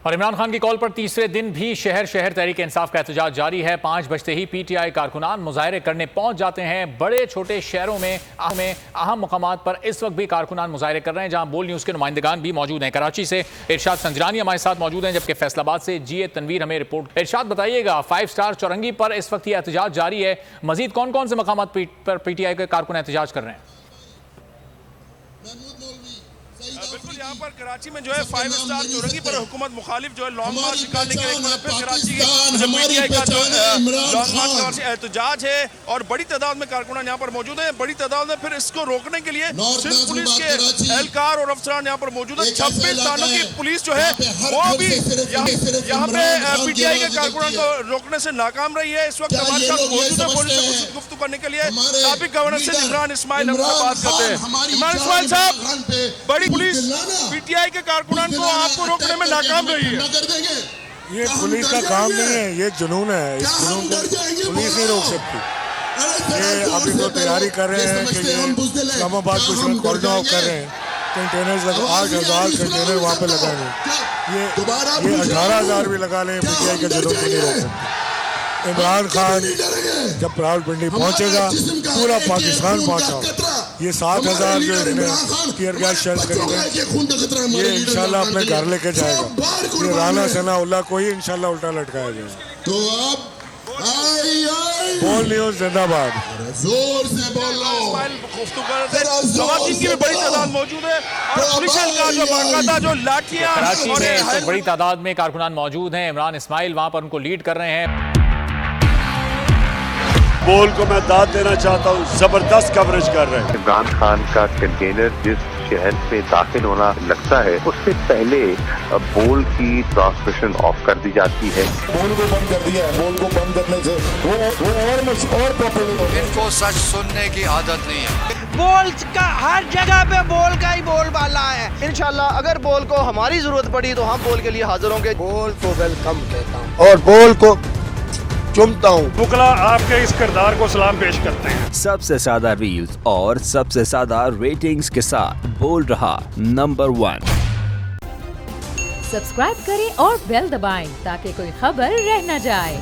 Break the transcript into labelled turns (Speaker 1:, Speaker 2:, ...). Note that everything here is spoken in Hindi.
Speaker 1: और इमरान खान की कॉल पर तीसरे दिन भी शहर तहरीक इंसाफ का एहतजाज जारी है। 5 बजते ही पीटीआई कारकुनान मुजाहरे करने पहुंच जाते हैं। बड़े छोटे शहरों में अहम मुकामात पर इस वक्त भी कारकुनान मुजाहरे कर रहे हैं, जहां बोल न्यूज़ के नुमाइंदगान भी मौजूद हैं। कराची से इरशाद संजरानी हमारे साथ मौजूद हैं, जबकि फैसलाबाद से जीए तनवीर हमें रिपोर्ट। इरशाद, बताइएगा, 5 स्टार चौरंगी पर इस वक्त ये एहतजाज जारी है, मजीद कौन कौन से मकामात पर पीटीआई के कारकुन एहतजाज कर रहे हैं?
Speaker 2: बिल्कुल, यहाँ पर कराची में जो है 5 स्टार चौरंगी पर हुकूमत मुखालिफ जो है लॉन्ग मार्च निकालने के लिए फिर कराची के पीटीआई का जो लॉन्ग मार्च का एहतजाज है और बड़ी तादाद में कारकुनान यहाँ पर मौजूद हैं। बड़ी तादाद में फिर इसको रोकने के लिए सिर्फ पुलिस के एहलकार और अफसरान यहाँ पर मौजूद है। 26 थानों की पुलिस जो है वो भी यहाँ पे पीटीआई के कारकुनान को रोकने से नाकाम रही है। इस वक्त हमारे साथ मौजूद है पुलिस से कुछ गुफ्तगू करने के लिए साबिक गवर्नर से इमरान इस्माइल हम बात करते हैं। इमरान इस्माइल साहब, बड़ी पुलिस पीटीआई के कारकुनान को आपको रोकने में नाकाम रही है।
Speaker 3: ये पुलिस का काम नहीं है, ये जुनून है। इस जुनून को पुलिस नहीं रोक सकती। ये अभी तो तैयारी कर रहे हैं कि ये इस्लामाबाद कुछ कॉरिडोर कर रहे हैं, कंटेनर्स 8,000 कंटेनर वहाँ पे लगाएंगे। ये 18,000 भी लगा लें, पीटीआई के जुनून को नहीं रोक सकते। इमरान खान जब रावलपिंडी पहुंचेगा, पूरा पाकिस्तान पहुंचा। ये 7,000 जो इसने टीयर गैस शेल्स खरीदे, ये इंशाल्लाह अपने घर लेके जाएगा। ये राना सनाउल्लाह को ही इंशाल्लाह उल्टा लटकाया जाएगा।
Speaker 4: तो अब
Speaker 3: बोल न्यूज़ जिंदाबाद,
Speaker 4: जोर से बोलो।
Speaker 2: खवातीन की भी बड़ी तादाद मौजूद है और पुलिस का जो बाकायदा जो लाठियां
Speaker 1: कराची में इस वक्त बड़ी तादाद में कारकुनान मौजूद हैं। इमरान इस्माइल वहां पर उनको लीड कर रहे हैं।
Speaker 5: बोल को मैं दाद देना चाहता हूँ, जबरदस्त कवरेज कर रहे हैं।
Speaker 6: इमरान खान का कंटेनर जिस शहर से दाखिल होना लगता है, उससे पहले बोल की ट्रांसमिशन ऑफ कर दी जाती है।
Speaker 4: बोल को बंद कर दिया है। बोल को बंद करने से वो और पॉपुलर।
Speaker 7: इनको सच सुनने की आदत नहीं है।
Speaker 8: बोल का हर जगह पे बोल का ही बोलबाला है। इंशाल्लाह अगर बोल को हमारी जरूरत पड़ी तो हम बोल के लिए हाजिर होंगे।
Speaker 7: बोल को वेलकम कहता हूँ
Speaker 4: और बोल को चुमता हूँ।
Speaker 3: बुकला आपके इस किरदार को सलाम पेश करते हैं।
Speaker 9: सबसे ज्यादा रील्स और सबसे ज्यादा रेटिंग्स के साथ बोल रहा नंबर 1।
Speaker 10: सब्सक्राइब करें और बेल दबाएं ताकि कोई खबर रह न जाए।